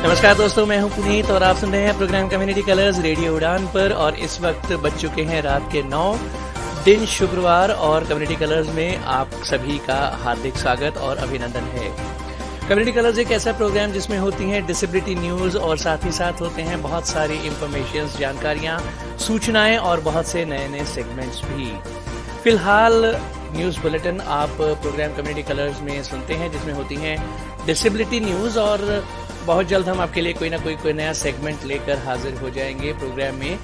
नमस्कार दोस्तों, मैं हूं पुनीत और आप सुन रहे हैं प्रोग्राम कम्युनिटी कलर्स रेडियो उड़ान पर। और इस वक्त बज चुके हैं रात के 9, दिन शुक्रवार, और कम्युनिटी कलर्स में आप सभी का हार्दिक स्वागत और अभिनंदन है। कम्युनिटी कलर्स एक ऐसा प्रोग्राम जिसमें होती हैं डिसेबिलिटी न्यूज़ और साथ ही साथ होते हैं बहुत सारी इंफॉर्मेशंस, जानकारियाँ, सूचनाएं और बहुत से नए नए सेगमेंट्स भी। फिलहाल न्यूज़ बुलेटिन आप प्रोग्राम कम्युनिटी कलर्स में सुनते हैं जिसमें होती हैं डिसेबिलिटी न्यूज़, और बहुत जल्द हम आपके लिए कोई ना कोई नया सेगमेंट लेकर हाजिर हो जाएंगे प्रोग्राम में।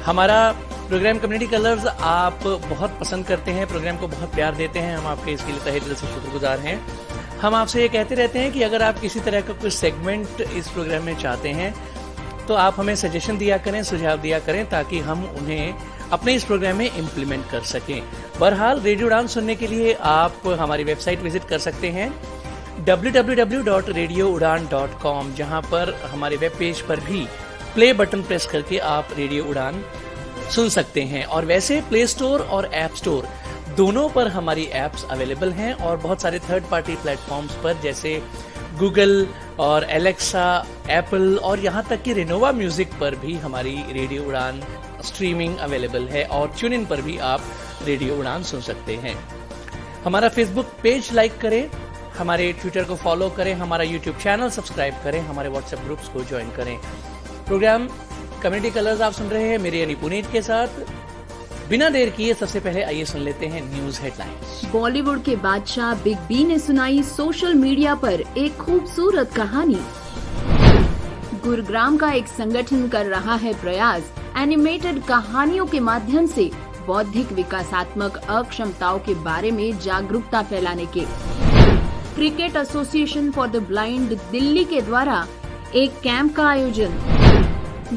हमारा प्रोग्राम कम्युनिटी कलर्स आप बहुत पसंद करते हैं, प्रोग्राम को बहुत प्यार देते हैं, हम आपके इसके लिए तहे दिल से शुक्रगुजार हैं। हम आपसे ये कहते रहते हैं कि अगर आप किसी तरह का कोई सेगमेंट इस प्रोग्राम में चाहते हैं तो आप हमें सजेशन दिया करें, सुझाव दिया करें, ताकि हम उन्हें अपने इस प्रोग्राम में इम्प्लीमेंट कर सकें। बहरहाल रेडियो उड़ान सुनने के लिए आप हमारी वेबसाइट विजिट कर सकते हैं www.radioudan.com, जहां पर हमारे वेब पेज पर भी प्ले बटन प्रेस करके आप रेडियो उड़ान सुन सकते हैं। और वैसे प्ले स्टोर और ऐप स्टोर दोनों पर हमारी ऐप्स अवेलेबल हैं, और बहुत सारे थर्ड पार्टी प्लेटफॉर्म्स पर जैसे गूगल और एलेक्सा, एप्पल और यहाँ तक कि रेनोवा म्यूजिक पर भी हमारी रेडियो उड़ान स्ट्रीमिंग अवेलेबल है, और ट्यून इन पर भी आप रेडियो उड़ान सुन सकते हैं। हमारा फेसबुक पेज लाइक करें, हमारे ट्विटर को फॉलो करें, हमारा यूट्यूब चैनल सब्सक्राइब करें, हमारे व्हाट्सएप ग्रुप्स को ज्वाइन करें। प्रोग्राम कम्युनिटी कलर्स आप सुन रहे हैं मेरे यानी पुनीत के साथ। बिना देर किए सबसे पहले आइए सुन लेते हैं न्यूज हेडलाइंस। बॉलीवुड के बादशाह बिग बी ने सुनाई सोशल मीडिया पर एक खूबसूरत कहानी। गुरुग्राम का एक संगठन कर रहा है प्रयास एनिमेटेड कहानियों के माध्यम से बौद्धिक विकासात्मक अक्षमताओं के बारे में जागरूकता फैलाने के। Cricket association for the blind Delhi के द्वारा एक कैंप का आयोजन।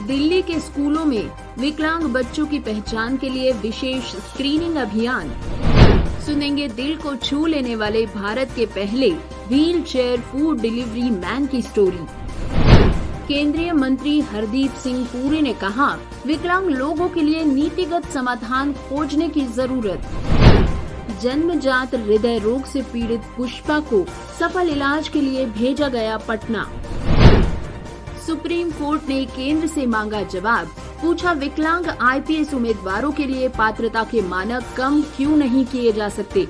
दिल्ली के स्कूलों में विकलांग बच्चों की पहचान के लिए विशेष स्क्रीनिंग अभियान। सुनेंगे दिल को छू लेने वाले भारत के पहले wheel chair food delivery man की स्टोरी। केंद्रीय मंत्री हरदीप सिंह पुरी ने कहा, विकलांग लोगों के लिए नीतिगत समाधान खोजने की जरूरत। जन्मजात हृदय रोग से पीड़ित पुष्पा को सफल इलाज के लिए भेजा गया पटना। सुप्रीम कोर्ट ने केंद्र से मांगा जवाब, पूछा विकलांग आईपीएस उम्मीदवारों के लिए पात्रता के मानक कम क्यों नहीं किए जा सकते।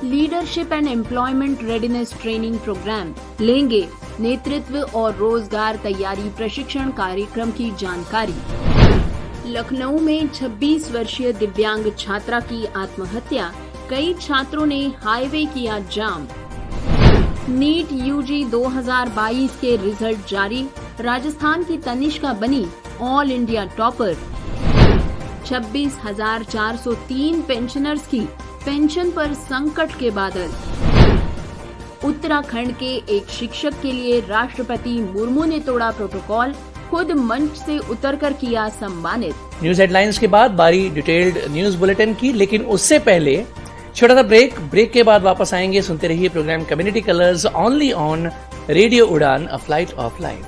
Leadership and employment readiness training program लेंगे नेतृत्व और रोजगार तैयारी प्रशिक्षण कार्यक्रम की जानकारी। लखनऊ में 26 वर्षीय दिव्यांग छात्रा की आत्महत्या, कई छात्रों ने हाईवे किया जाम। नीट यूजी 2022 के रिजल्ट जारी, राजस्थान की तनिष्का बनी ऑल इंडिया टॉपर। 26,403 पेंशनर्स की पेंशन पर संकट के बादल। उत्तराखंड के एक शिक्षक के लिए राष्ट्रपति मुर्मू ने तोड़ा प्रोटोकॉल, खुद मंच से उतरकर किया सम्मानित। न्यूज हेडलाइंस के बाद बारी डिटेल्ड न्यूज बुलेटिन की, लेकिन उससे पहले छोटा सा ब्रेक के बाद वापस आएंगे। सुनते रहिए program community colours only on radio Udaan, a flight of life.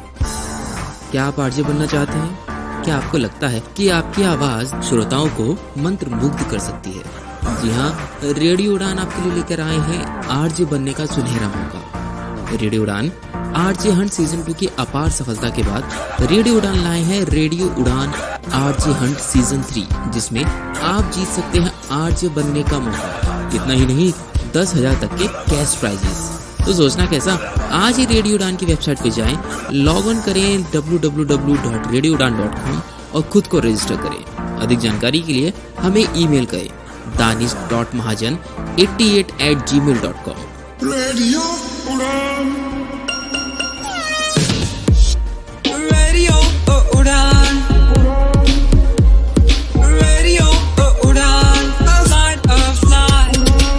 क्या आप आरजे बनना चाहते हैं? क्या आपको लगता है कि आपकी आवाज श्रोताओं को मंत्रमुग्ध कर सकती है? जी हाँ, रेडियो उड़ान आपके लिए लेकर आए हैं आरजे बनने का सुनहरा मौका। रेडियो उड़ान आरजे हंट सीजन 2 की अपार सफलता के बाद रेडियो उड़ान लाए हैं रेडियो उड़ान आरजे हंट सीजन 3, जिसमें आप जीत सकते हैं आरजे बनने का मौका। इतना ही नहीं, 10,000 तक के कैश प्राइजेस। तो सोचना कैसा, आज ही रेडियो उड़ान की वेबसाइट पे जाएं, लॉग इन करें www.radioudan.com और खुद को रजिस्टर करें। अधिक जानकारी के लिए हमें ईमेल करें danish.mahajan88@gmail.com। रेडियो उड़ान, रेडियो उड़ान, रेडियो उड़ान, फ्लाइट ऑफ लाइफ,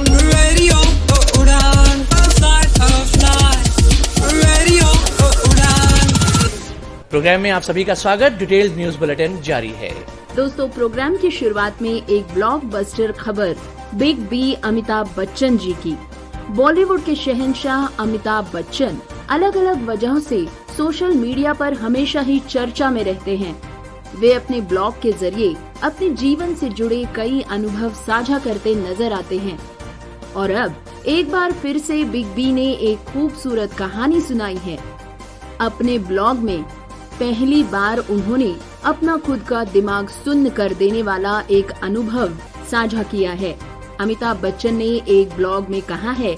रेडियो उड़ान, फ्लाइट ऑफ लाइफ, रेडियो उड़ान। प्रोग्राम में आप सभी का स्वागत। डिटेल्ड न्यूज बुलेटिन जारी है। दोस्तों, प्रोग्राम की शुरुआत में एक ब्लॉकबस्टर खबर बिग बी अमिताभ बच्चन जी की। बॉलीवुड के शहंशाह अमिताभ बच्चन अलग अलग वजहों से सोशल मीडिया पर हमेशा ही चर्चा में रहते हैं। वे अपने ब्लॉग के जरिए अपने जीवन से जुड़े कई अनुभव साझा करते नजर आते हैं और अब एक बार फिर से बिग बी ने एक खूबसूरत कहानी सुनाई है। अपने ब्लॉग में पहली बार उन्होंने अपना खुद का दिमाग सुन्न कर देने वाला एक अनुभव साझा किया है। अमिताभ बच्चन ने एक ब्लॉग में कहा है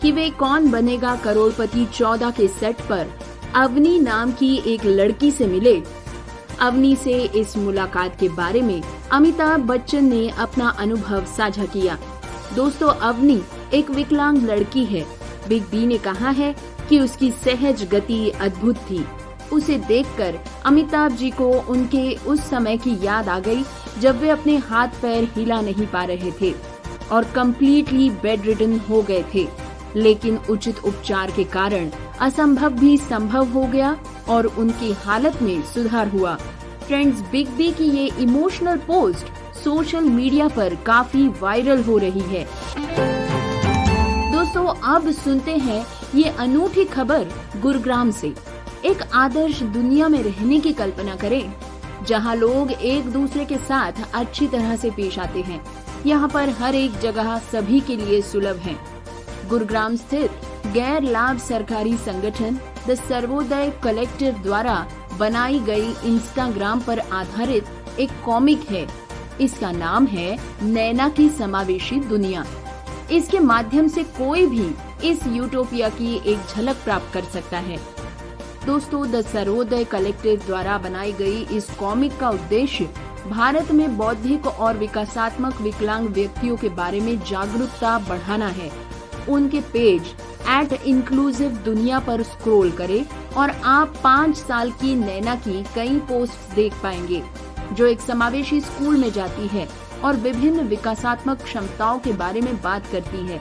कि वे कौन बनेगा करोड़पति 14 के सेट पर अवनी नाम की एक लड़की से मिले। अवनी से इस मुलाकात के बारे में अमिताभ बच्चन ने अपना अनुभव साझा किया। दोस्तों, अवनी एक विकलांग लड़की है। बिग बी ने कहा है कि उसकी सहज गति अद्भुत थी। उसे देखकर अमिताभ जी को उनके उस समय की याद आ गई जब वे अपने हाथ पैर हिला नहीं पा रहे थे और कम्प्लीटली बेड रिडन हो गए थे, लेकिन उचित उपचार के कारण असंभव भी संभव हो गया और उनकी हालत में सुधार हुआ। फ्रेंड्स, बिग बी की ये इमोशनल पोस्ट सोशल मीडिया पर काफी वायरल हो रही है। दोस्तों, अब सुनते हैं ये अनूठी खबर गुरुग्राम से। एक आदर्श दुनिया में रहने की कल्पना करें, जहां लोग एक दूसरे के साथ अच्छी तरह से पेश आते हैं। यहाँ पर हर एक जगह सभी के लिए सुलभ है। गुरुग्राम स्थित गैर लाभ सरकारी संगठन द सर्वोदय कलेक्टिव द्वारा बनाई गई इंस्टाग्राम पर आधारित एक कॉमिक है। इसका नाम है नैना की समावेशी दुनिया। इसके माध्यम से कोई भी इस यूटोपिया की एक झलक प्राप्त कर सकता है। दोस्तों, द सर्वोदय कलेक्टिव द्वारा बनाई गई इस कॉमिक का उद्देश्य भारत में बौद्धिक और विकासात्मक विकलांग व्यक्तियों के बारे में जागरूकता बढ़ाना है। उनके पेज @inclusive दुनिया पर स्क्रॉल करें और आप 5 साल की नैना की कई पोस्ट देख पाएंगे, जो एक समावेशी स्कूल में जाती है और विभिन्न विकासात्मक क्षमताओं के बारे में बात करती है,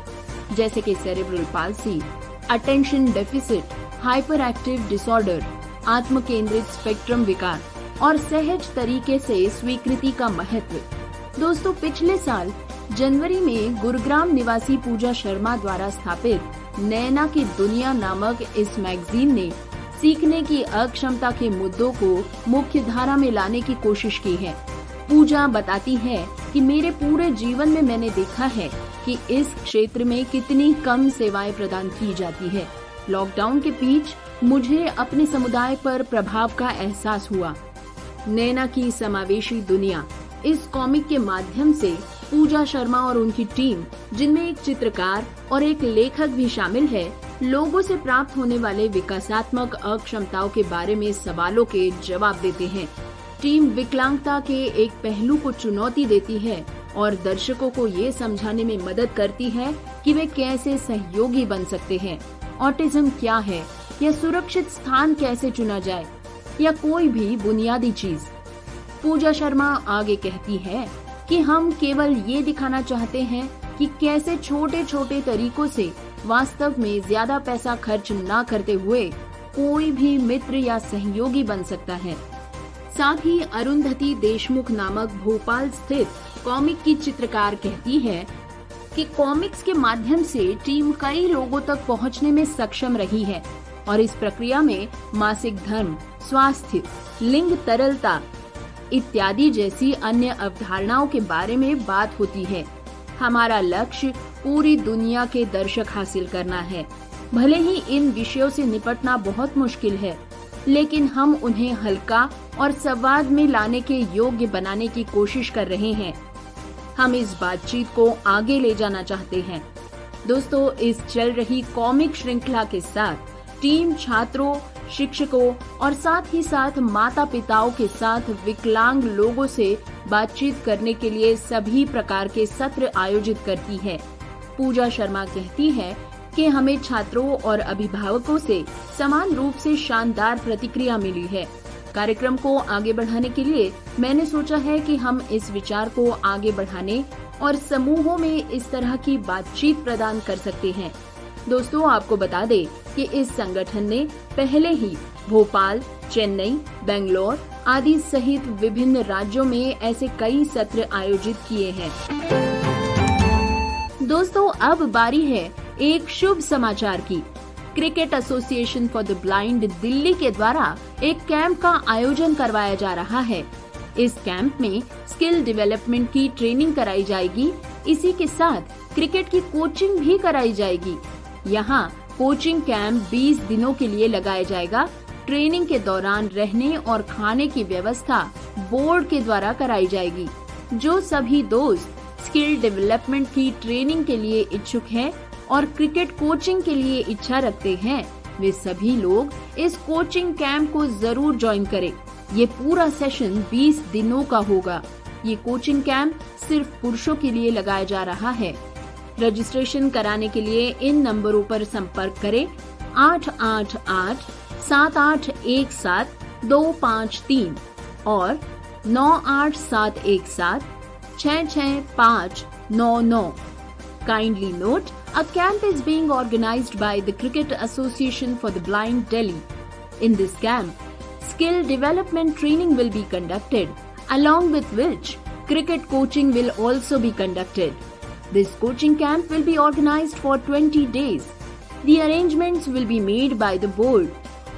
जैसे कि cerebral palsy, attention deficit, hyper active disorder, आत्म केंद्रित स्पेक्ट्रम विकार और सहज तरीके से स्वीकृति का महत्व। दोस्तों, पिछले साल जनवरी में गुरुग्राम निवासी पूजा शर्मा द्वारा स्थापित नैना की दुनिया नामक इस मैगजीन ने सीखने की अक्षमता के मुद्दों को मुख्य धारा में लाने की कोशिश की है। पूजा बताती है कि मेरे पूरे जीवन में मैंने देखा है कि इस क्षेत्र में कितनी कम सेवाएं प्रदान की जाती है। लॉकडाउन के बीच मुझे अपने समुदाय पर प्रभाव का एहसास हुआ। नैना की समावेशी दुनिया इस कॉमिक के माध्यम से पूजा शर्मा और उनकी टीम, जिनमें एक चित्रकार और एक लेखक भी शामिल है, लोगों से प्राप्त होने वाले विकासात्मक अक्षमताओं के बारे में सवालों के जवाब देते हैं। टीम विकलांगता के एक पहलू को चुनौती देती है और दर्शकों को ये समझाने में मदद करती है कि वे कैसे सहयोगी बन सकते हैं। ऑटिज्म क्या है, या सुरक्षित स्थान कैसे चुना जाए, या कोई भी बुनियादी चीज। पूजा शर्मा आगे कहती है कि हम केवल ये दिखाना चाहते हैं कि कैसे छोटे छोटे तरीकों से वास्तव में ज्यादा पैसा खर्च न करते हुए कोई भी मित्र या सहयोगी बन सकता है। साथ ही अरुंधति देशमुख नामक भोपाल स्थित कॉमिक की चित्रकार कहती है कि कॉमिक्स के माध्यम से टीम कई लोगों तक पहुंचने में सक्षम रही है और इस प्रक्रिया में मासिक धर्म, स्वास्थ्य, लिंग तरलता इत्यादि जैसी अन्य अवधारणाओं के बारे में बात होती है। हमारा लक्ष्य पूरी दुनिया के दर्शक हासिल करना है। भले ही इन विषयों से निपटना बहुत मुश्किल है, लेकिन हम उन्हें हल्का और संवाद में लाने के योग्य बनाने की कोशिश कर रहे हैं। हम इस बातचीत को आगे ले जाना चाहते हैं। दोस्तों, इस चल रही कॉमिक श्रृंखला के साथ टीम छात्रों, शिक्षकों और साथ ही साथ माता पिताओं के साथ विकलांग लोगों से बातचीत करने के लिए सभी प्रकार के सत्र आयोजित करती है। पूजा शर्मा कहती है कि हमें छात्रों और अभिभावकों से समान रूप से शानदार प्रतिक्रिया मिली है। कार्यक्रम को आगे बढ़ाने के लिए मैंने सोचा है कि हम इस विचार को आगे बढ़ाने और समूहों में इस तरह की बातचीत प्रदान कर सकते हैं। दोस्तों, आपको बता दें कि इस संगठन ने पहले ही भोपाल, चेन्नई, बेंगलोर आदि सहित विभिन्न राज्यों में ऐसे कई सत्र आयोजित किए हैं। दोस्तों, अब बारी है एक शुभ समाचार की। Cricket association for the blind Delhi के द्वारा एक कैंप का आयोजन करवाया जा रहा है। इस कैंप में स्किल डेवलपमेंट की ट्रेनिंग कराई जाएगी। इसी के साथ क्रिकेट की कोचिंग भी कराई जाएगी। यहाँ कोचिंग कैंप 20 दिनों के लिए लगाया जाएगा ट्रेनिंग के दौरान रहने और खाने की व्यवस्था बोर्ड के द्वारा कराई जाएगी। जो सभी दोस्त स्किल डेवलपमेंट की ट्रेनिंग के लिए इच्छुक हैं और क्रिकेट कोचिंग के लिए इच्छा रखते हैं, वे सभी लोग इस कोचिंग कैंप को जरूर ज्वाइन करें। ये पूरा सेशन 20 दिनों का होगा। ये कोचिंग कैंप सिर्फ पुरुषों के लिए लगाया जा रहा है। रजिस्ट्रेशन कराने के लिए इन नंबरों पर संपर्क करें 888-7817-253 और 9871766599। Kindly note, a camp is being organized by the Cricket Association for the Blind, Delhi. In this camp, skill development training will be conducted, along with which cricket coaching will also be conducted. This coaching camp will be organized for 20 days. The arrangements will be made by the board.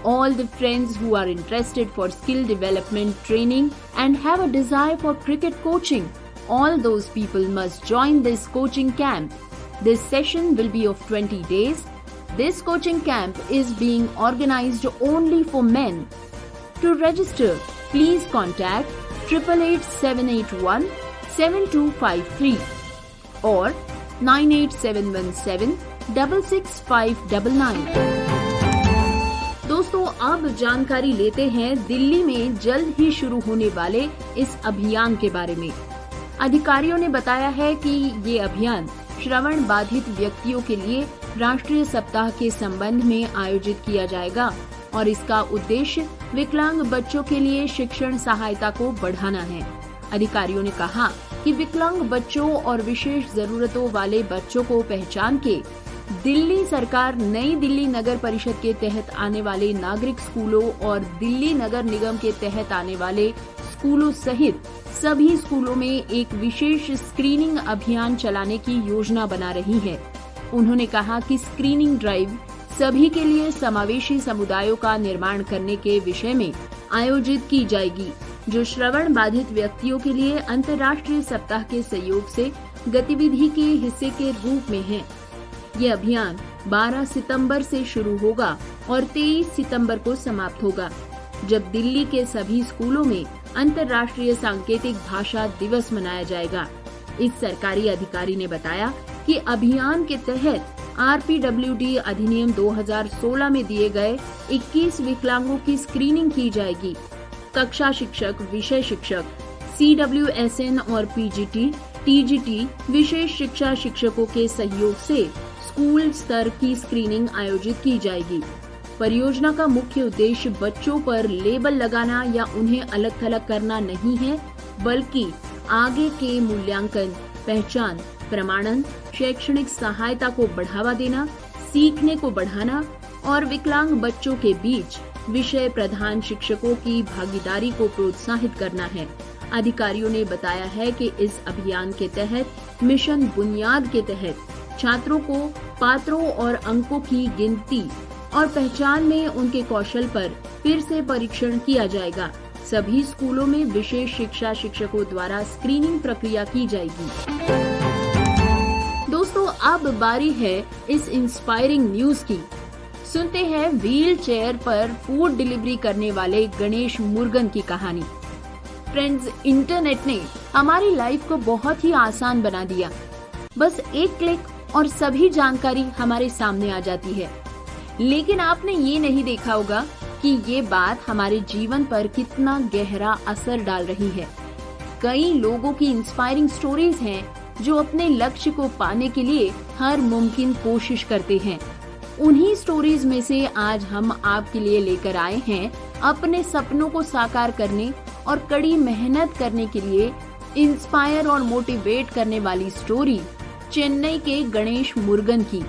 All the friends who are interested for skill development training and have a desire for cricket coaching, all those people must join this coaching camp. This session will be of 20 days. This coaching camp is being organized only for men. To register, please contact 8887817253 or 9871766599। दोस्तों, अब जानकारी लेते हैं दिल्ली में जल्द ही शुरू होने वाले इस अभियान के बारे में। अधिकारियों ने बताया है कि ये अभियान श्रवण बाधित व्यक्तियों के लिए राष्ट्रीय सप्ताह के संबंध में आयोजित किया जाएगा और इसका उद्देश्य विकलांग बच्चों के लिए शिक्षण सहायता को बढ़ाना है। अधिकारियों ने कहा कि विकलांग बच्चों और विशेष जरूरतों वाले बच्चों को पहचान के दिल्ली सरकार नई दिल्ली नगर परिषद के तहत आने वाले नागरिक स्कूलों और दिल्ली नगर निगम के तहत आने वाले स्कूलों सहित सभी स्कूलों में एक विशेष स्क्रीनिंग अभियान चलाने की योजना बना रही है। उन्होंने कहा कि स्क्रीनिंग ड्राइव सभी के लिए समावेशी समुदायों का निर्माण करने के विषय में आयोजित की जाएगी, जो श्रवण बाधित व्यक्तियों के लिए अंतर्राष्ट्रीय सप्ताह के सहयोग से गतिविधि के हिस्से के रूप में है। ये अभियान 12 सितंबर से शुरू होगा और 23 सितंबर को समाप्त होगा, जब दिल्ली के सभी स्कूलों में अंतर्राष्ट्रीय सांकेतिक भाषा दिवस मनाया जाएगा। इस सरकारी अधिकारी ने बताया कि अभियान के तहत RPWD अधिनियम 2016 में दिए गए 21 विकलांगों की स्क्रीनिंग की जाएगी। कक्षा शिक्षक, विषय शिक्षक, CWSN और PGT, TGT विशेष शिक्षा शिक्षकों के सहयोग से स्कूल स्तर की स्क्रीनिंग आयोजित की जाएगी। परियोजना का मुख्य उद्देश्य बच्चों पर लेबल लगाना या उन्हें अलग थलग करना नहीं है, बल्कि आगे के मूल्यांकन, पहचान, प्रमाणन, शैक्षणिक सहायता को बढ़ावा देना, सीखने को बढ़ाना और विकलांग बच्चों के बीच विषय प्रधान शिक्षकों की भागीदारी को प्रोत्साहित करना है। अधिकारियों ने बताया है कि इस अभियान के तहत मिशन बुनियाद के तहत छात्रों को पात्रों और अंकों की गिनती और पहचान में उनके कौशल पर फिर से परीक्षण किया जाएगा। सभी स्कूलों में विशेष शिक्षा शिक्षकों द्वारा स्क्रीनिंग प्रक्रिया की जाएगी। दोस्तों, अब बारी है इस इंस्पायरिंग न्यूज की। सुनते हैं व्हील चेयर पर फूड डिलीवरी करने वाले गणेश मुर्गन की कहानी। फ्रेंड्स, इंटरनेट ने हमारी लाइफ को बहुत ही आसान बना दिया। बस एक क्लिक और सभी जानकारी हमारे सामने आ जाती है। लेकिन आपने ये नहीं देखा होगा कि ये बात हमारे जीवन पर कितना गहरा असर डाल रही है। कई लोगों की इंस्पायरिंग स्टोरीज हैं जो अपने लक्ष्य को पाने के लिए हर मुमकिन कोशिश करते हैं। उन्हीं स्टोरीज में से आज हम आपके लिए लेकर आए हैं अपने सपनों को साकार करने और कड़ी मेहनत करने के लिए इंस्पायर और मोटिवेट करने वाली स्टोरी चेन्नई के गणेश मुर्गन की।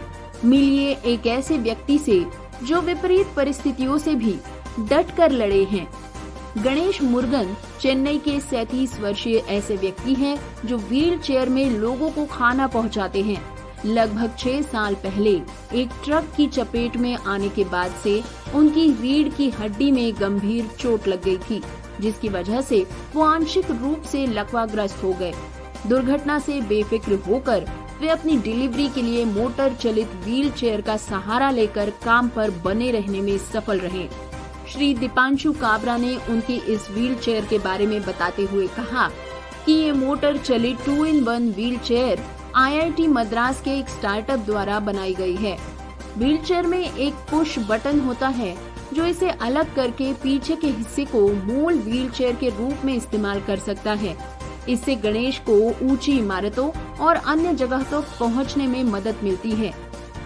मिलिए एक ऐसे व्यक्ति से जो विपरीत परिस्थितियों से भी डट कर लड़े हैं। गणेश मुर्गन चेन्नई के 37 वर्षीय ऐसे व्यक्ति हैं जो व्हील चेयर में लोगों को खाना पहुंचाते हैं। लगभग 6 साल पहले एक ट्रक की चपेट में आने के बाद से उनकी रीढ़ की हड्डी में गंभीर चोट लग गई थी, जिसकी वजह से वो आंशिक रूप से लकवाग्रस्त हो गए। दुर्घटना से बेफिक्र होकर वे अपनी डिलीवरी के लिए मोटर चलित व्हील चेयर का सहारा लेकर काम पर बने रहने में सफल रहे। श्री दीपांशु काबरा ने उनकी इस व्हील चेयर के बारे में बताते हुए कहा कि ये मोटर चलित 2-in-1 wheel chair IIT Madras के एक स्टार्टअप द्वारा बनाई गई है। व्हील चेयर में एक पुश बटन होता है जो इसे अलग करके पीछे के हिस्से को मूल व्हील चेयर के रूप में इस्तेमाल कर सकता है। इससे गणेश को ऊंची इमारतों और अन्य जगह तक पहुंचने में मदद मिलती है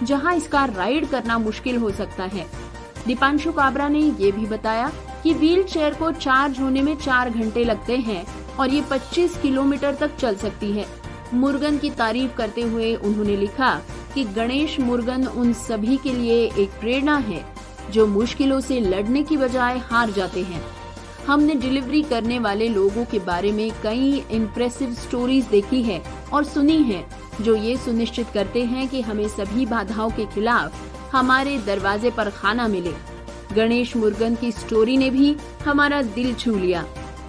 जहां इसका राइड करना मुश्किल हो सकता है। दीपांशु काबरा ने ये भी बताया कि व्हील चेयर को चार्ज होने में 4 घंटे लगते हैं और ये 25 किलोमीटर तक चल सकती है। मुरुगन की तारीफ करते हुए उन्होंने लिखा कि गणेश मुरुगन उन सभी के लिए एक प्रेरणा है जो मुश्किलों से लड़ने की बजाय हार जाते हैं। हमने डिलीवरी करने वाले लोगों के बारे में कई इम्प्रेसिव स्टोरीज देखी है और सुनी है जो ये सुनिश्चित करते हैं कि हमें सभी बाधाओं के खिलाफ हमारे दरवाजे पर खाना मिले। गणेश मुरुगन की स्टोरी ने भी हमारा दिल छू लिया।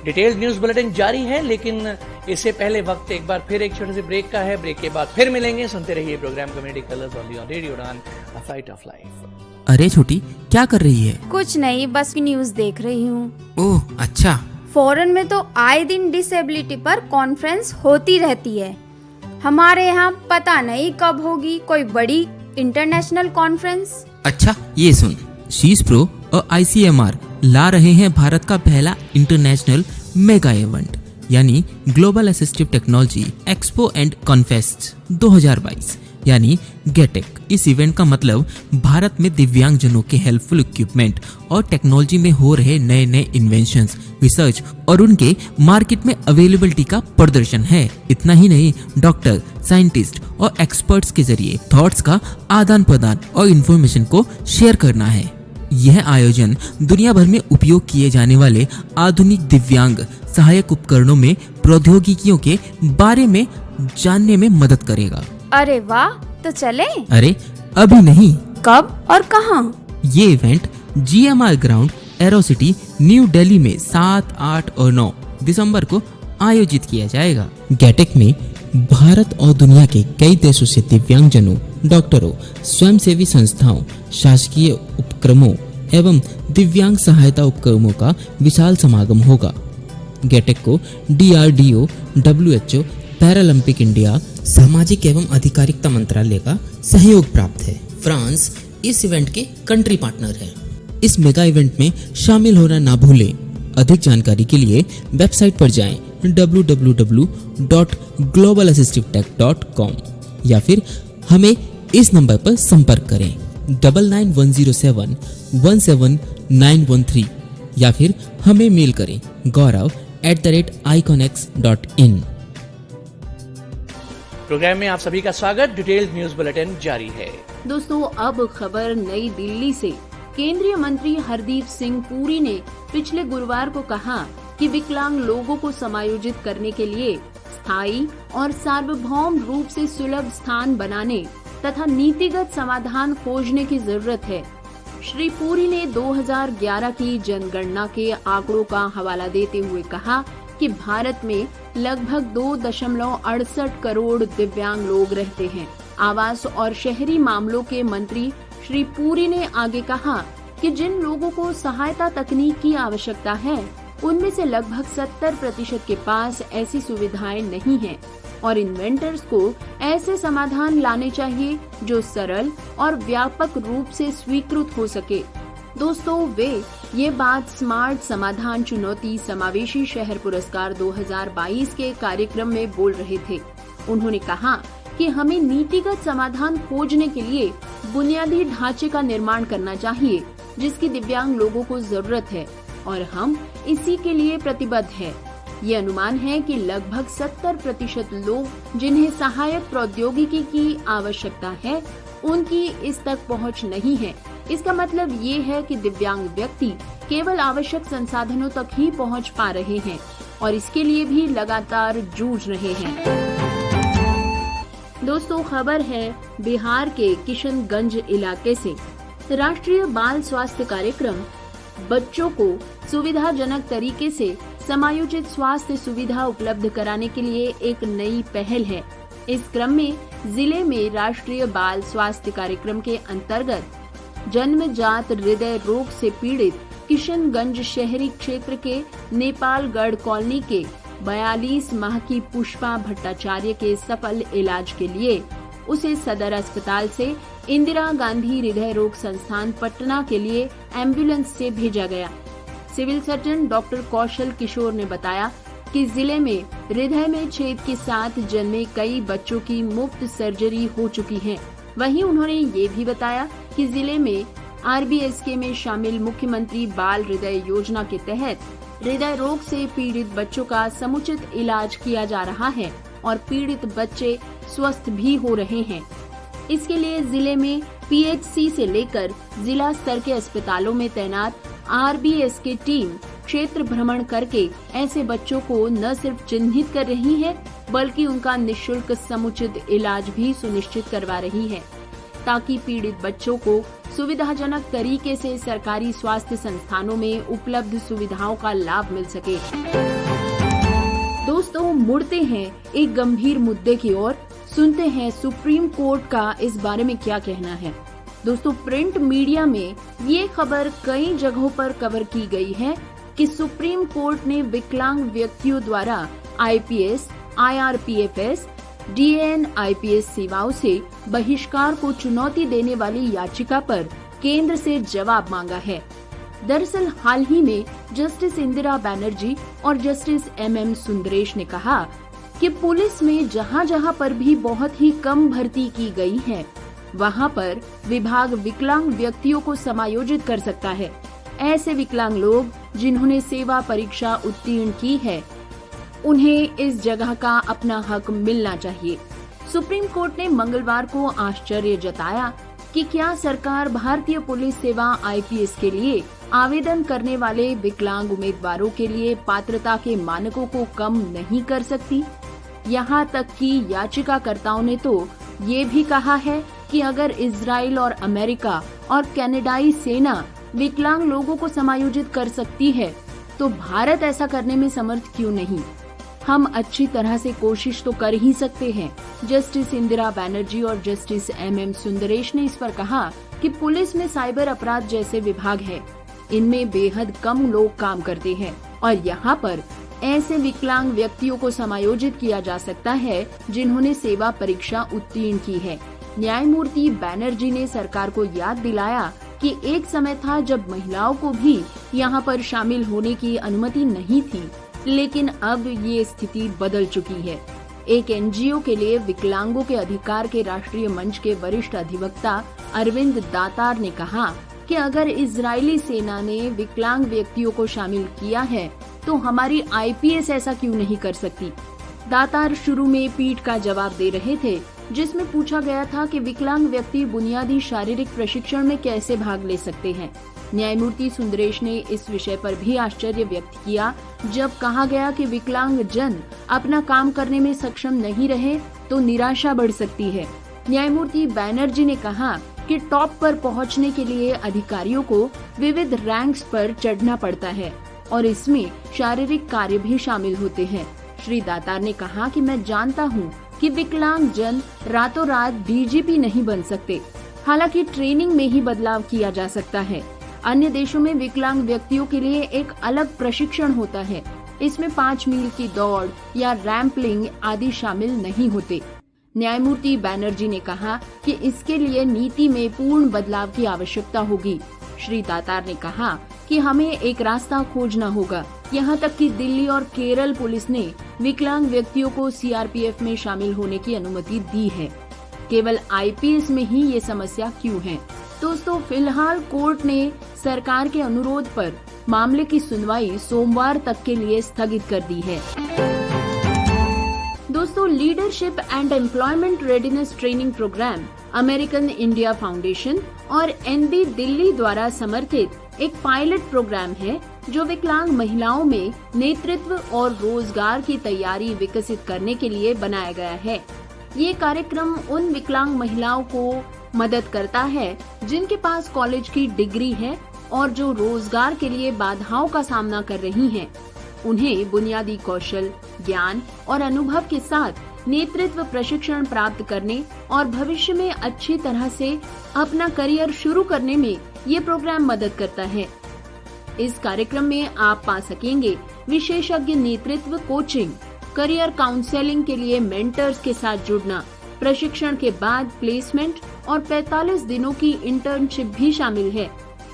डिटेल्स न्यूज बुलेटिन जारी है, लेकिन इससे पहले वक्त एक बार फिर एक छोटे से ब्रेक का है। ब्रेक के बाद फिर मिलेंगे। सुनते रहिए program community colours on radio Udaan, a flight of life. अरे छोटी, क्या कर रही है? कुछ नहीं, बस न्यूज देख रही हूँ। ओह अच्छा। फॉरेन में तो आए दिन डिसेबिलिटी पर कॉन्फ्रेंस होती रहती है। हमारे यहाँ पता नहीं कब होगी कोई बड़ी इंटरनेशनल कॉन्फ्रेंस। अच्छा ये सुन, शीश प्रो और ICMR ला रहे हैं भारत का पहला इंटरनेशनल मेगा इवेंट यानी global assistive technology expo and confest 2022 यानी गेटेक। इस इवेंट का मतलब भारत में दिव्यांग जनों के हेल्पफुल इक्विपमेंट और टेक्नोलॉजी में हो रहे नए नए इन्वेंशंस, रिसर्च और उनके मार्केट में अवेलेबिलिटी का प्रदर्शन है। इतना ही नहीं, डॉक्टर, साइंटिस्ट और एक्सपर्ट्स के जरिए थॉट्स का आदान प्रदान और इन्फॉर्मेशन को शेयर करना है। यह आयोजन दुनिया भर में उपयोग किए जाने वाले आधुनिक दिव्यांग सहायक उपकरणों में प्रौद्योगिकियों के बारे में जानने में मदद करेगा। अरे वाह, तो चले? अरे अभी नहीं। कब और कहाँ? ये event GMR ground arrow city new Delhi में 7, 8 और 9 दिसंबर को आयोजित किया जाएगा। गेटेक में भारत और दुनिया के कई देशों से दिव्यांगजनों, डॉक्टरों, स्वयंसेवी संस्थाओं, शासकीय उपक्रमों एवं दिव्यांग सहायता उपक्रमों का विशाल समागम होगा। गेटेक को DRDO, WHO, पैरालंपिक इंडिया, सामाजिक एवं अधिकारिता मंत्रालय का सहयोग प्राप्त है। फ्रांस इस इवेंट के कंट्री पार्टनर है। इस मेगा इवेंट में शामिल होना ना भूलें। अधिक जानकारी के लिए वेबसाइट पर जाएं www.globalassistivtech.com या फिर हमें इस नंबर पर संपर्क करें 9910717913 या फिर हमें मेल करें gaurav@iconx.in। प्रोग्राम में आप सभी का स्वागत। डिटेल्ड न्यूज बुलेटिन जारी है। दोस्तों, अब खबर नई दिल्ली से। केंद्रीय मंत्री हरदीप सिंह पुरी ने पिछले गुरुवार को कहा कि विकलांग लोगों को समायोजित करने के लिए स्थायी और सार्वभौम रूप से सुलभ स्थान बनाने तथा नीतिगत समाधान खोजने की जरूरत है। श्री पुरी ने 2011 की जनगणना के आंकड़ों का हवाला देते हुए कहा कि भारत में लगभग 2.68 करोड़ दिव्यांग लोग रहते हैं। आवास और शहरी मामलों के मंत्री श्री पुरी ने आगे कहा कि जिन लोगों को सहायता तकनीक की आवश्यकता है उनमें से लगभग 70% के पास ऐसी सुविधाएं नहीं हैं और इन्वेंटर्स को ऐसे समाधान लाने चाहिए जो सरल और व्यापक रूप से स्वीकृत हो सके। दोस्तों, वे ये बात स्मार्ट समाधान चुनौती समावेशी शहर पुरस्कार 2022 के कार्यक्रम में बोल रहे थे। उन्होंने कहा कि हमें नीतिगत समाधान खोजने के लिए बुनियादी ढांचे का निर्माण करना चाहिए जिसकी दिव्यांग लोगों को जरूरत है और हम इसी के लिए प्रतिबद्ध हैं। ये अनुमान है कि लगभग 70% लोग जिन्हें सहायक प्रौद्योगिकी की आवश्यकता है उनकी इस तक पहुंच नहीं है। इसका मतलब ये है कि दिव्यांग व्यक्ति केवल आवश्यक संसाधनों तक ही पहुंच पा रहे हैं और इसके लिए भी लगातार जूझ रहे हैं। दोस्तों, खबर है बिहार के किशनगंज इलाके से। राष्ट्रीय बाल स्वास्थ्य कार्यक्रम बच्चों को सुविधाजनक तरीके से समायोजित स्वास्थ्य सुविधा उपलब्ध कराने के लिए एक नई पहल है। इस क्रम में जिले में राष्ट्रीय बाल स्वास्थ्य कार्यक्रम के अंतर्गत जन्मजात हृदय रोग से पीड़ित किशनगंज शहरी क्षेत्र के नेपालगढ़ कॉलोनी के 42 माह की पुष्पा भट्टाचार्य के सफल इलाज के लिए उसे सदर अस्पताल से इंदिरा गांधी हृदय रोग संस्थान पटना के लिए एम्बुलेंस से भेजा गया। Civil surgeon doctor Kaushal Kishore ने बताया कि जिले में हृदय में छेद के साथ जन्मे कई बच्चों की मुफ्त सर्जरी हो चुकी है। वहीं उन्होंने ये भी बताया कि जिले में RBSK में शामिल मुख्यमंत्री बाल हृदय योजना के तहत हृदय रोग से पीड़ित बच्चों का समुचित इलाज किया जा रहा है और पीड़ित बच्चे स्वस्थ भी हो रहे हैं। इसके लिए जिले में PHC से लेकर जिला स्तर के अस्पतालों में तैनात RBSK टीम क्षेत्र भ्रमण करके ऐसे बच्चों को न सिर्फ चिन्हित कर रही है बल्कि उनका निःशुल्क समुचित इलाज भी सुनिश्चित करवा रही है ताकि पीड़ित बच्चों को सुविधाजनक तरीके से सरकारी स्वास्थ्य संस्थानों में उपलब्ध सुविधाओं का लाभ मिल सके। दोस्तों, मुड़ते हैं एक गंभीर मुद्दे की ओर, सुनते हैं सुप्रीम कोर्ट का इस बारे में क्या कहना है। दोस्तों, प्रिंट मीडिया में ये खबर कई जगहों पर कवर की गई है कि सुप्रीम कोर्ट ने विकलांग व्यक्तियों द्वारा IPS, IRPFS, DAN-IPS सेवाओं से बहिष्कार को चुनौती देने वाली याचिका पर केंद्र से जवाब मांगा है। दरअसल हाल ही में जस्टिस इंदिरा बनर्जी और जस्टिस MM सुंदरेश ने कहा कि पुलिस में जहां जहां पर भी बहुत ही कम भर्ती की गई है वहां पर विभाग विकलांग व्यक्तियों को समायोजित कर सकता है। ऐसे विकलांग लोग जिन्होंने सेवा परीक्षा उत्तीर्ण की है उन्हें इस जगह का अपना हक मिलना चाहिए। सुप्रीम कोर्ट ने मंगलवार को आश्चर्य जताया कि क्या सरकार भारतीय पुलिस सेवा IPS के लिए आवेदन करने वाले विकलांग उम्मीदवारों के लिए पात्रता के मानकों को कम नहीं कर सकती। यहाँ तक कि याचिकाकर्ताओं ने तो ये भी कहा है कि अगर इजराइल और अमेरिका और कनाडाई सेना विकलांग लोगों को समायोजित कर सकती है तो भारत ऐसा करने में समर्थ क्यों नहीं। हम अच्छी तरह से कोशिश तो कर ही सकते हैं। जस्टिस इंदिरा बनर्जी और जस्टिस MM सुंदरेश ने इस पर कहा कि पुलिस में साइबर अपराध जैसे विभाग है, इनमें बेहद कम लोग काम करते हैं और यहाँ पर ऐसे विकलांग व्यक्तियों को समायोजित किया जा सकता है जिन्होंने सेवा परीक्षा उत्तीर्ण की है। न्यायमूर्ति बनर्जी ने सरकार को याद दिलाया कि एक समय था जब महिलाओं को भी यहाँ पर शामिल होने की अनुमति नहीं थी, लेकिन अब ये स्थिति बदल चुकी है। एक NGO के लिए विकलांगों के अधिकार के राष्ट्रीय मंच के वरिष्ठ अधिवक्ता अरविंद दातार ने कहा कि अगर इजरायली सेना ने विकलांग व्यक्तियों को शामिल किया है तो हमारी IPS ऐसा क्यों नहीं कर सकती। दातार शुरू में पीठ का जवाब दे रहे थे जिसमें पूछा गया था कि विकलांग व्यक्ति बुनियादी शारीरिक प्रशिक्षण में कैसे भाग ले सकते हैं। न्यायमूर्ति सुंदरेश ने इस विषय पर भी आश्चर्य व्यक्त किया जब कहा गया कि विकलांग जन अपना काम करने में सक्षम नहीं रहे तो निराशा बढ़ सकती है। न्यायमूर्ति बनर्जी ने कहा कि टॉप पर पहुंचने के लिए अधिकारियों को विविध रैंक्स पर चढ़ना पड़ता है और इसमें शारीरिक कार्य भी शामिल होते हैं। श्री दातार ने कहा कि मैं जानता हूं कि विकलांग जन रातों रात DGP नहीं बन सकते, हालांकि ट्रेनिंग में ही बदलाव किया जा सकता है। अन्य देशों में विकलांग व्यक्तियों के लिए एक अलग प्रशिक्षण होता है, इसमें 5 मील की दौड़ या रैंपलिंग आदि शामिल नहीं होते। न्यायमूर्ति बनर्जी ने कहा कि इसके लिए नीति में पूर्ण बदलाव की आवश्यकता होगी। श्री दातार ने कहा कि हमें एक रास्ता खोजना होगा। यहाँ तक कि दिल्ली और केरल पुलिस ने विकलांग व्यक्तियों को CRPF में शामिल होने की अनुमति दी है, केवल IPS में ही ये समस्या क्यों है। दोस्तों, फिलहाल कोर्ट ने सरकार के अनुरोध पर मामले की सुनवाई सोमवार तक के लिए स्थगित कर दी है। दोस्तों, leadership and employment readiness training program American India foundation और NB दिल्ली द्वारा समर्थित एक पायलट प्रोग्राम है जो विकलांग महिलाओं में नेतृत्व और रोजगार की तैयारी विकसित करने के लिए बनाया गया है। ये कार्यक्रम उन विकलांग महिलाओं को मदद करता है जिनके पास कॉलेज की डिग्री है और जो रोजगार के लिए बाधाओं का सामना कर रही हैं। उन्हें बुनियादी कौशल, ज्ञान और अनुभव के साथ नेतृत्व प्रशिक्षण प्राप्त करने और भविष्य में अच्छी तरह से अपना करियर शुरू करने में ये प्रोग्राम मदद करता है। इस कार्यक्रम में आप पा सकेंगे विशेषज्ञ नेतृत्व कोचिंग, करियर काउंसलिंग के लिए मेंटर्स के साथ जुड़ना, प्रशिक्षण के बाद प्लेसमेंट और 45 दिनों की इंटर्नशिप भी शामिल है।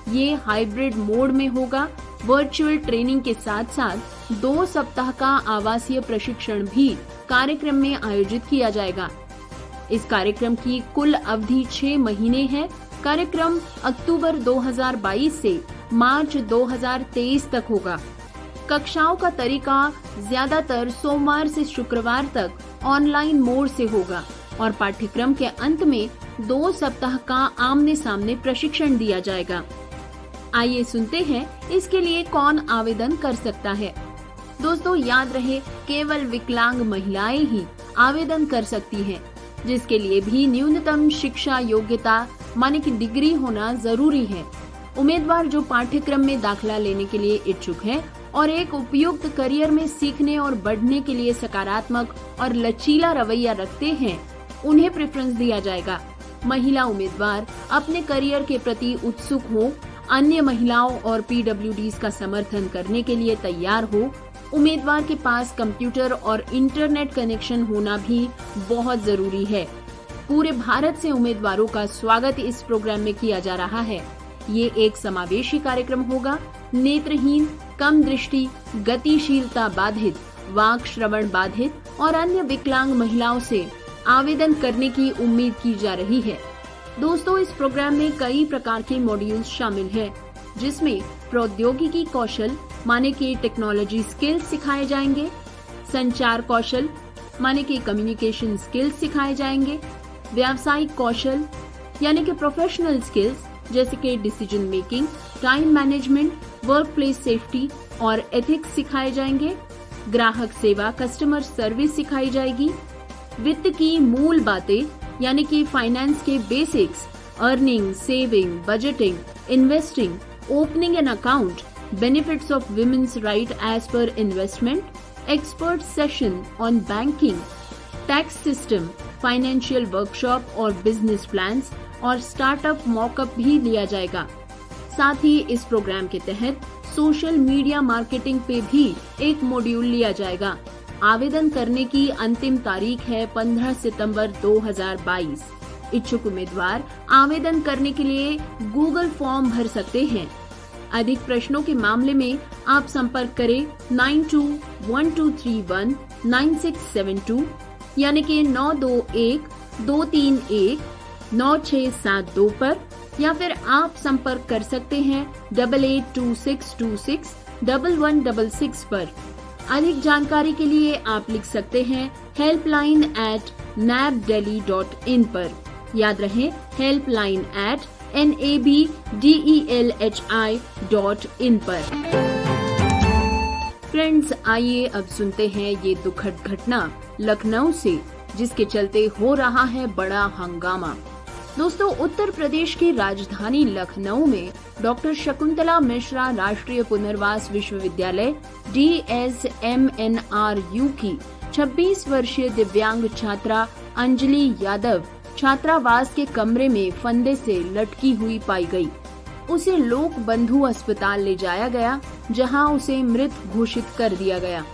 ये हाइब्रिड मोड में होगा। वर्चुअल ट्रेनिंग के साथ साथ 2 सप्ताह का आवासीय प्रशिक्षण भी कार्यक्रम में आयोजित किया जाएगा। इस कार्यक्रम की कुल अवधि 6 महीने है। कार्यक्रम अक्टूबर 2022 से मार्च 2023 तक होगा। कक्षाओं का तरीका ज्यादातर सोमवार से शुक्रवार तक ऑनलाइन मोड से होगा और पाठ्यक्रम के अंत में 2 सप्ताह का आमने सामने प्रशिक्षण दिया जाएगा। आइए सुनते हैं इसके लिए कौन आवेदन कर सकता है। दोस्तों याद रहे, केवल विकलांग महिलाएं ही आवेदन कर सकती हैं, जिसके लिए भी न्यूनतम शिक्षा योग्यता माने कि डिग्री होना जरूरी है। उम्मीदवार जो पाठ्यक्रम में दाखिला लेने के लिए इच्छुक है और एक उपयुक्त करियर में सीखने और बढ़ने के लिए सकारात्मक और लचीला रवैया रखते हैं, उन्हें प्रेफरेंस दिया जाएगा। महिला उम्मीदवार अपने करियर के प्रति उत्सुक हो, अन्य महिलाओं और PWDs का समर्थन करने के लिए तैयार हो, उम्मीदवार के पास कंप्यूटर और इंटरनेट कनेक्शन होना भी बहुत जरूरी है। पूरे भारत से उम्मीदवारों का स्वागत इस प्रोग्राम में किया जा रहा है। ये एक समावेशी कार्यक्रम होगा। नेत्रहीन, कम दृष्टि, गतिशीलता बाधित, वाक श्रवण बाधित और अन्य विकलांग महिलाओं से आवेदन करने की उम्मीद की जा रही है। दोस्तों इस प्रोग्राम में कई प्रकार के मॉड्यूल्स शामिल हैं, जिसमें प्रौद्योगिकी कौशल माने कि टेक्नोलॉजी स्किल्स सिखाए जाएंगे, संचार कौशल माने कि कम्युनिकेशन स्किल्स सिखाए जाएंगे, व्यावसायिक कौशल यानी कि प्रोफेशनल स्किल्स जैसे कि decision making, time management, work place safety और एथिक्स सिखाए जाएंगे, ग्राहक सेवा कस्टमर सर्विस सिखाई जाएगी, वित्त की मूल बातें यानी कि फाइनेंस के basics, earning, saving, budgeting, investing, opening an account, benefits of women's right age पर investment, expert session on banking, tax system, financial workshop और बिजनेस प्लान्स और स्टार्टअप मॉकअप भी लिया जाएगा। साथ ही इस प्रोग्राम के तहत सोशल मीडिया मार्केटिंग पे भी एक मॉड्यूल लिया जाएगा। आवेदन करने की अंतिम तारीख है 15 सितंबर 2022। इच्छुक उम्मीदवार आवेदन करने के लिए गूगल फॉर्म भर सकते हैं। अधिक प्रश्नों के मामले में आप संपर्क करें 9212319672 यानी कि 9212319672 पर, या फिर आप संपर्क कर सकते हैं 8826261166 पर। अधिक जानकारी के लिए आप लिख सकते हैं helpline@nabdelhi.in पर। याद रहे helpline@nabdelhi.in पर। फ्रेंड्स आइए अब सुनते हैं ये दुखद घटना लखनऊ से, जिसके चलते हो रहा है बड़ा हंगामा। दोस्तों उत्तर प्रदेश की राजधानी लखनऊ में डॉक्टर शकुंतला मिश्रा राष्ट्रीय पुनर्वास विश्वविद्यालय DSMNRU की 26 वर्षीय दिव्यांग छात्रा अंजलि यादव छात्रावास के कमरे में फंदे से लटकी हुई पाई गई। उसे लोक बंधु अस्पताल ले जाया गया, जहां उसे मृत घोषित कर दिया गया।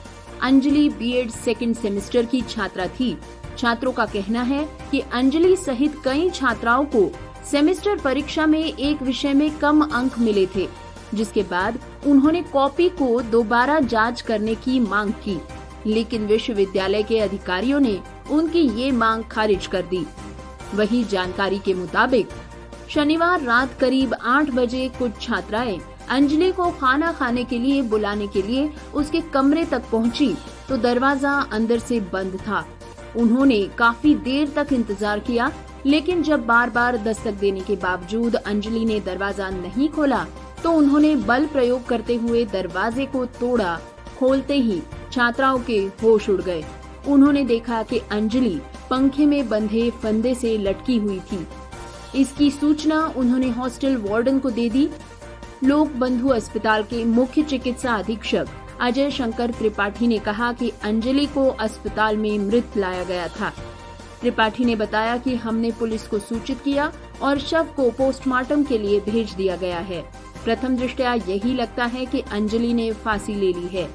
अंजलि B.Ed सेकेंड सेमेस्टर की छात्रा थी। छात्रों का कहना है कि अंजलि सहित कई छात्राओं को सेमेस्टर परीक्षा में एक विषय में कम अंक मिले थे, जिसके बाद उन्होंने कॉपी को दोबारा जांच करने की मांग की, लेकिन विश्वविद्यालय के अधिकारियों ने उनकी ये मांग खारिज कर दी। वही जानकारी के मुताबिक शनिवार रात करीब 8 बजे कुछ छात्राएं अंजलि को खाना खाने के लिए बुलाने के लिए उसके कमरे तक पहुंची तो दरवाजा अंदर से बंद था। उन्होंने काफी देर तक इंतजार किया, लेकिन जब बार बार दस्तक देने के बावजूद अंजलि ने दरवाजा नहीं खोला तो उन्होंने बल प्रयोग करते हुए दरवाजे को तोड़ा। खोलते ही छात्राओं के होश उड़ गए। उन्होंने देखा कि अंजलि पंखे में बंधे फंदे से लटकी हुई थी। इसकी सूचना उन्होंने हॉस्टल वार्डन को दे दी। लोक बंधु अस्पताल के मुख्य चिकित्सा अधीक्षक अजय शंकर त्रिपाठी ने कहा कि अंजलि को अस्पताल में मृत लाया गया था। त्रिपाठी ने बताया कि हमने पुलिस को सूचित किया और शव को पोस्टमार्टम के लिए भेज दिया गया है। प्रथम दृष्टया यही लगता है कि अंजलि ने फांसी ले ली है।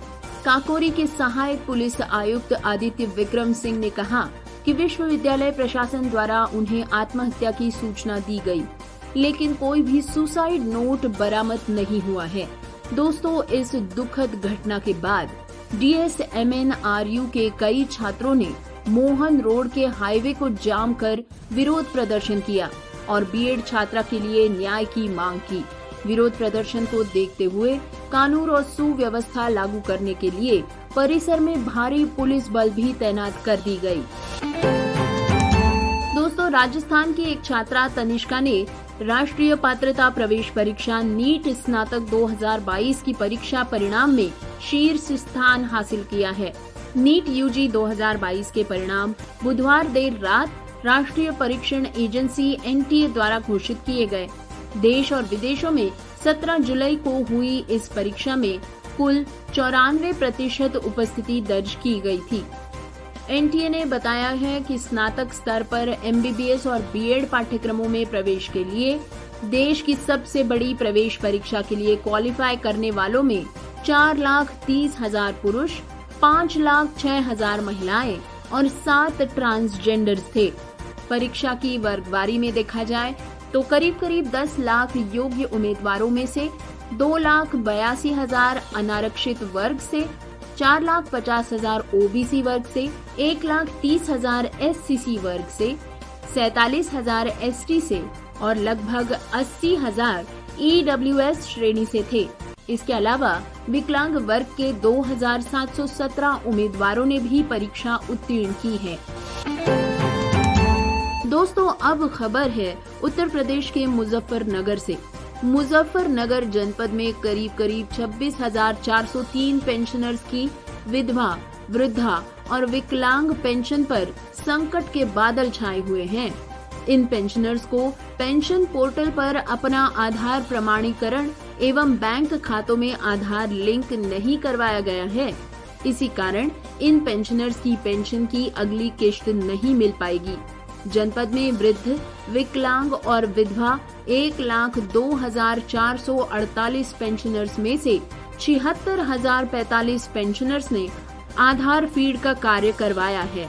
काकोरी के सहायक पुलिस आयुक्त आदित्य विक्रम सिंह ने कहा कि विश्वविद्यालय प्रशासन द्वारा उन्हें आत्महत्या की सूचना दी गई, लेकिन कोई भी सुसाइड नोट बरामद नहीं हुआ है। दोस्तों, इस दुखद घटना के बाद DSMNRU के कई छात्रों ने मोहन रोड के हाईवे को जाम कर विरोध प्रदर्शन किया और बीएड छात्रा के लिए न्याय की मांग की। विरोध प्रदर्शन को देखते हुए कानून और सुव्यवस्था लागू करने के लिए परिसर में भारी पुलिस बल भी तैनात कर दी गई। दोस्तों, राजस्थान की एक छात्रा तनिष्का ने राष्ट्रीय पात्रता प्रवेश परीक्षा नीट स्नातक 2022 की परीक्षा परिणाम में शीर्ष स्थान हासिल किया है। नीट यूजी 2022 के परिणाम बुधवार देर रात राष्ट्रीय परीक्षण एजेंसी NTA द्वारा घोषित किए गए। देश और विदेशों में 17 जुलाई को हुई इस परीक्षा में कुल 94% उपस्थिति दर्ज की गई थी। NTA ने बताया है कि स्नातक स्तर पर MBBS और BEd पाठ्यक्रमों में प्रवेश के लिए देश की सबसे बड़ी प्रवेश परीक्षा के लिए क्वालिफाई करने वालों में 4,30,000 पुरुष, 5,06,000 महिलाएं और 7 ट्रांसजेंडर थे। परीक्षा की वर्गवारी में देखा जाए तो करीब 10 लाख योग्य उम्मीदवारों में से 2,82,000 अनारक्षित वर्ग से, 4,50,000 OBC वर्ग से, 1,30,000 SCC वर्ग से, 47,000 ST से और लगभग 80,000 EWS श्रेणी से थे। इसके अलावा विकलांग वर्ग के 2,717 उम्मीदवारों ने भी परीक्षा उत्तीर्ण की है। दोस्तों, अब खबर है उत्तर प्रदेश के मुजफ्फरनगर से। मुजफ्फरनगर जनपद में करीब 26,403 पेंशनर्स की विधवा, वृद्धा और विकलांग पेंशन पर संकट के बादल छाए हुए हैं। इन पेंशनर्स को पेंशन पोर्टल पर अपना आधार प्रमाणीकरण एवं बैंक खातों में आधार लिंक नहीं करवाया गया है। इसी कारण इन पेंशनर्स की पेंशन की अगली किश्त नहीं मिल पाएगी। जनपद में वृद्ध, विकलांग और विधवा 1,02,448 पेंशनर्स में से 76,045 पेंशनर्स ने आधार फीड का कार्य करवाया है।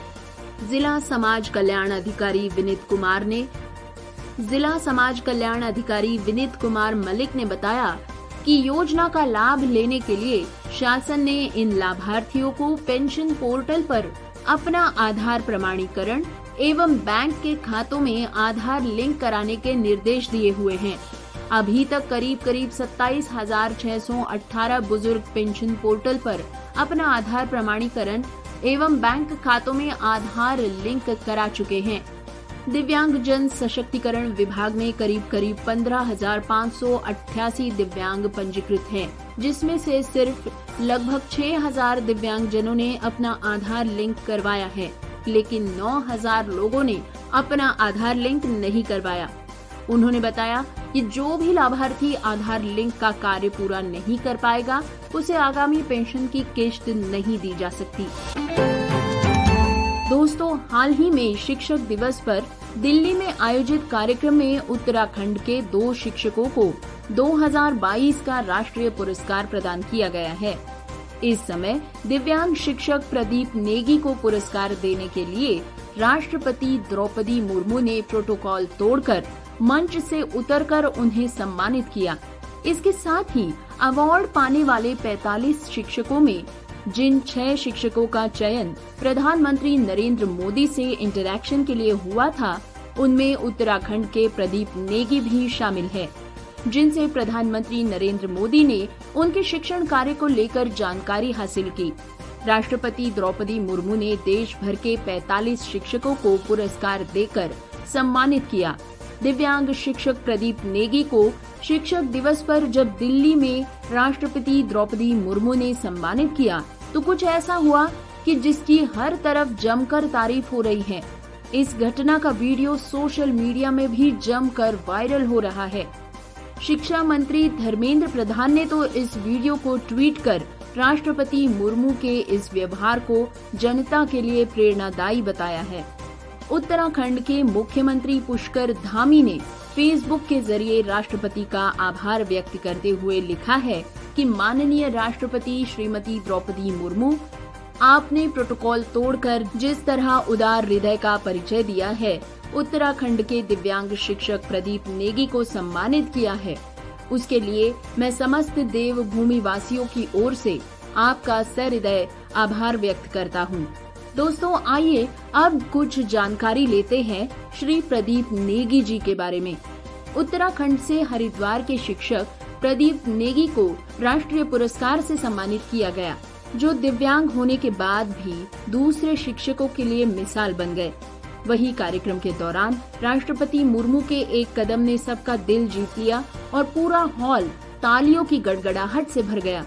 जिला समाज कल्याण अधिकारी विनीत कुमार मलिक ने बताया कि योजना का लाभ लेने के लिए शासन ने इन लाभार्थियों को पेंशन पोर्टल पर अपना आधार प्रमाणीकरण एवं बैंक के खातों में आधार लिंक कराने के निर्देश दिए हुए हैं। अभी तक करीब 27,618 बुजुर्ग पेंशन पोर्टल पर अपना आधार प्रमाणीकरण एवं बैंक खातों में आधार लिंक करा चुके हैं। दिव्यांग जन सशक्तिकरण विभाग में करीब 15,588 दिव्यांग पंजीकृत हैं, जिसमें से सिर्फ लगभग 6,000 दिव्यांग जनों ने अपना आधार लिंक करवाया है, लेकिन 9,000 लोगों ने अपना आधार लिंक नहीं करवाया। उन्होंने बताया कि जो भी लाभार्थी आधार लिंक का कार्य पूरा नहीं कर पाएगा, उसे आगामी पेंशन की किश्त नहीं दी जा सकती। दोस्तों, हाल ही में शिक्षक दिवस पर दिल्ली में आयोजित कार्यक्रम में उत्तराखंड के 2 शिक्षकों को 2022 का राष्ट्रीय पुरस्कार प्रदान किया गया है। इस समय दिव्यांग शिक्षक प्रदीप नेगी को पुरस्कार देने के लिए राष्ट्रपति द्रौपदी मुर्मू ने प्रोटोकॉल तोड़कर मंच से उतरकर उन्हें सम्मानित किया। इसके साथ ही अवार्ड पाने वाले 45 शिक्षकों में जिन 6 शिक्षकों का चयन प्रधानमंत्री नरेंद्र मोदी से इंटरैक्शन के लिए हुआ था, उनमें उत्तराखंड के प्रदीप नेगी भी शामिल है, जिनसे प्रधानमंत्री नरेंद्र मोदी ने उनके शिक्षण कार्य को लेकर जानकारी हासिल की। राष्ट्रपति द्रौपदी मुर्मू ने देश भर के 45 शिक्षकों को पुरस्कार देकर सम्मानित किया। दिव्यांग शिक्षक प्रदीप नेगी को शिक्षक दिवस पर जब दिल्ली में राष्ट्रपति द्रौपदी मुर्मू ने सम्मानित किया, तो कुछ ऐसा हुआ कि जिसकी हर तरफ जमकर तारीफ हो रही है। इस घटना का वीडियो सोशल मीडिया में भी जमकर वायरल हो रहा है। शिक्षा मंत्री धर्मेंद्र प्रधान ने तो इस वीडियो को ट्वीट कर राष्ट्रपति मुर्मू के इस व्यवहार को जनता के लिए प्रेरणादायी बताया है। उत्तराखंड के मुख्यमंत्री पुष्कर धामी ने फेसबुक के जरिए राष्ट्रपति का आभार व्यक्त करते हुए लिखा है कि माननीय राष्ट्रपति श्रीमती द्रौपदी मुर्मू, आपने प्रोटोकॉल तोड़कर जिस तरह उदार हृदय का परिचय दिया है, उत्तराखंड के दिव्यांग शिक्षक प्रदीप नेगी को सम्मानित किया है, उसके लिए मैं समस्त देवभूमि वासियों की ओर से आपका सहृदय आभार व्यक्त करता हूँ। दोस्तों, आइए अब कुछ जानकारी लेते हैं श्री प्रदीप नेगी जी के बारे में। उत्तराखंड से हरिद्वार के शिक्षक प्रदीप नेगी को राष्ट्रीय पुरस्कार से सम्मानित किया गया, जो दिव्यांग होने के बाद भी दूसरे शिक्षकों के लिए मिसाल बन गए। वही कार्यक्रम के दौरान राष्ट्रपति मुर्मू के एक कदम ने सबका दिल जीत लिया और पूरा हॉल तालियों की गड़गड़ाहट से भर गया।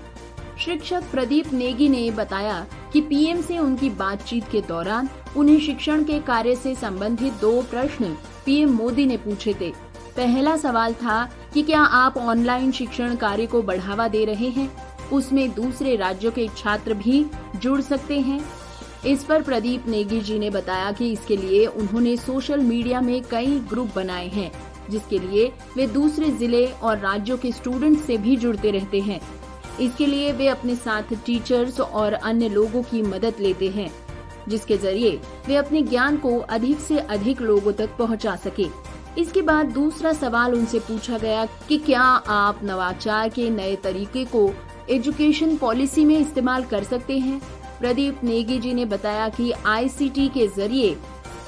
शिक्षक प्रदीप नेगी ने बताया कि पीएम से उनकी बातचीत के दौरान उन्हें शिक्षण के कार्य से संबंधित 2 प्रश्न पीएम मोदी ने पूछे थे। पहला सवाल था कि क्या आप ऑनलाइन शिक्षण कार्य को बढ़ावा दे रहे हैं, उसमें दूसरे राज्यों के छात्र भी जुड़ सकते हैं। इस पर प्रदीप नेगी जी ने बताया कि इसके लिए उन्होंने सोशल मीडिया में कई ग्रुप बनाए हैं, जिसके लिए वे दूसरे जिले और राज्यों के स्टूडेंट से भी जुड़ते रहते हैं। इसके लिए वे अपने साथ टीचर्स और अन्य लोगों की मदद लेते हैं, जिसके जरिए वे अपने ज्ञान को अधिक से अधिक लोगों तक पहुंचा सके। इसके बाद दूसरा सवाल उनसे पूछा गया कि क्या आप नवाचार के नए तरीके को एजुकेशन पॉलिसी में इस्तेमाल कर सकते हैं। प्रदीप नेगी जी ने बताया कि ICT के जरिए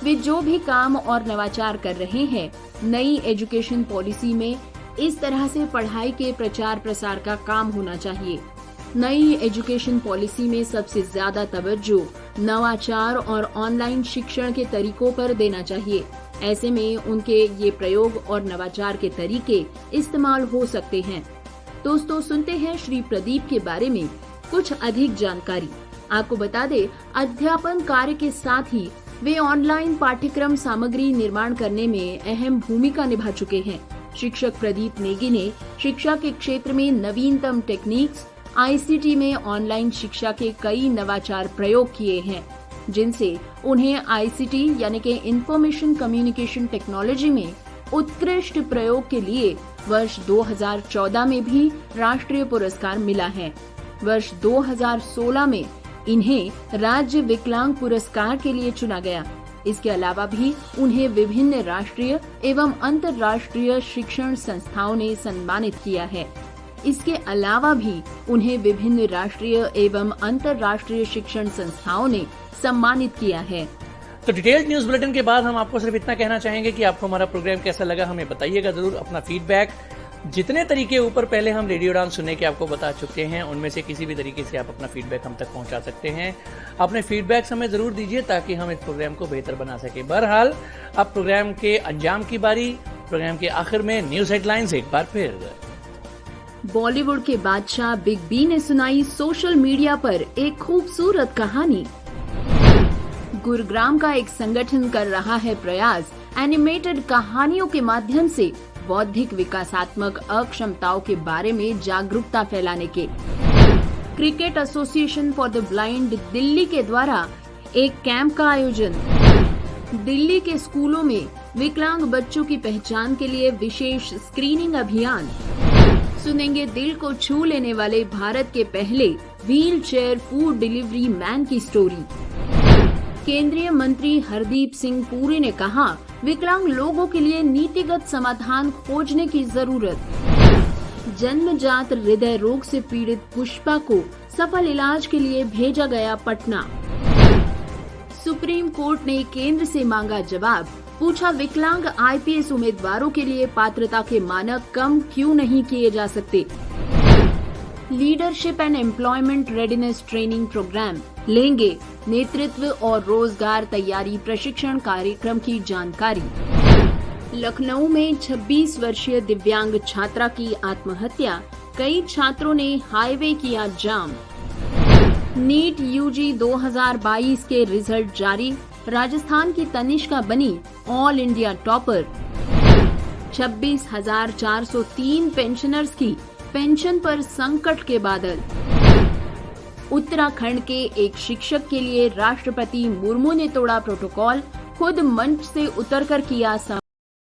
वे जो भी काम और नवाचार कर रहे हैं, नई एजुकेशन पॉलिसी में इस तरह से पढ़ाई के प्रचार प्रसार का काम होना चाहिए। नई एजुकेशन पॉलिसी में सबसे ज्यादा तवज्जो नवाचार और ऑनलाइन शिक्षण के तरीकों पर देना चाहिए। ऐसे में उनके ये प्रयोग और नवाचार के तरीके इस्तेमाल हो सकते हैं। दोस्तों, सुनते हैं श्री प्रदीप के बारे में कुछ अधिक जानकारी। आपको बता दें, अध्यापन कार्य के साथ ही वे ऑनलाइन पाठ्यक्रम सामग्री निर्माण करने में अहम भूमिका निभा चुके हैं। शिक्षक प्रदीप नेगी ने शिक्षा के क्षेत्र में नवीनतम टेक्निक्स, ICT में ऑनलाइन शिक्षा के कई नवाचार प्रयोग किए हैं, जिनसे उन्हें ICT यानी कि इंफॉर्मेशन कम्युनिकेशन टेक्नोलॉजी में उत्कृष्ट प्रयोग के लिए वर्ष 2014 में भी राष्ट्रीय पुरस्कार मिला है। वर्ष 2016 में इन्हें राज्य विकलांग पुरस्कार के लिए चुना गया। इसके अलावा भी उन्हें विभिन्न राष्ट्रीय एवं अंतर्राष्ट्रीय शिक्षण संस्थाओं ने सम्मानित किया है। इसके अलावा भी उन्हें विभिन्न राष्ट्रीय एवं अंतर्राष्ट्रीय शिक्षण संस्थाओं ने सम्मानित किया है। तो डिटेल्ड न्यूज बुलेटिन के बाद हम आपको सिर्फ इतना कहना चाहेंगे कि आपको हमारा प्रोग्राम कैसा लगा, हमें बताइएगा जरूर अपना फीडबैक। जितने तरीके ऊपर पहले हम रेडियो उड़ान सुनने के आपको बता चुके हैं, उनमें से किसी भी तरीके से आप अपना फीडबैक हम तक पहुंचा सकते हैं। अपने फीडबैक हमें जरूर दीजिए ताकि हम इस प्रोग्राम को बेहतर बना सके। बहरहाल, अब प्रोग्राम के अंजाम की बारी। प्रोग्राम के आखिर में न्यूज हेडलाइंस एक बार फिर। बॉलीवुड के बादशाह बिग बी ने सुनाई सोशल मीडिया पर एक खूबसूरत कहानी। गुरुग्राम का एक संगठन कर रहा है प्रयास एनिमेटेड कहानियों के माध्यम से बौद्धिक विकासात्मक अक्षमताओं के बारे में जागरूकता फैलाने के। Cricket association for the blind Delhi के द्वारा एक कैंप का आयोजन। दिल्ली के स्कूलों में विकलांग बच्चों की पहचान के लिए विशेष स्क्रीनिंग अभियान। सुनेंगे दिल को छू लेने वाले भारत के पहले wheel chair food delivery man की स्टोरी। केंद्रीय मंत्री हरदीप सिंह पुरी ने कहा, विकलांग लोगों के लिए नीतिगत समाधान खोजने की जरूरत। जन्मजात हृदय रोग से पीड़ित पुष्पा को सफल इलाज के लिए भेजा गया पटना। सुप्रीम कोर्ट ने केंद्र से मांगा जवाब, पूछा विकलांग IPS उम्मीदवारों के लिए पात्रता के मानक कम क्यों नहीं किए जा सकते। Leadership and employment readiness training program लेंगे नेतृत्व और रोजगार तैयारी प्रशिक्षण कार्यक्रम की जानकारी। लखनऊ में 26 वर्षीय दिव्यांग छात्रा की आत्महत्या, कई छात्रों ने हाईवे किया जाम। नीट UG 2022 के रिजल्ट जारी, राजस्थान की तनिष्का बनी ऑल इंडिया टॉपर। 26,403 पेंशनर्स की पेंशन पर संकट के बादल। उत्तराखंड के एक शिक्षक के लिए राष्ट्रपति मुर्मू ने तोड़ा प्रोटोकॉल, खुद मंच से उतरकर किया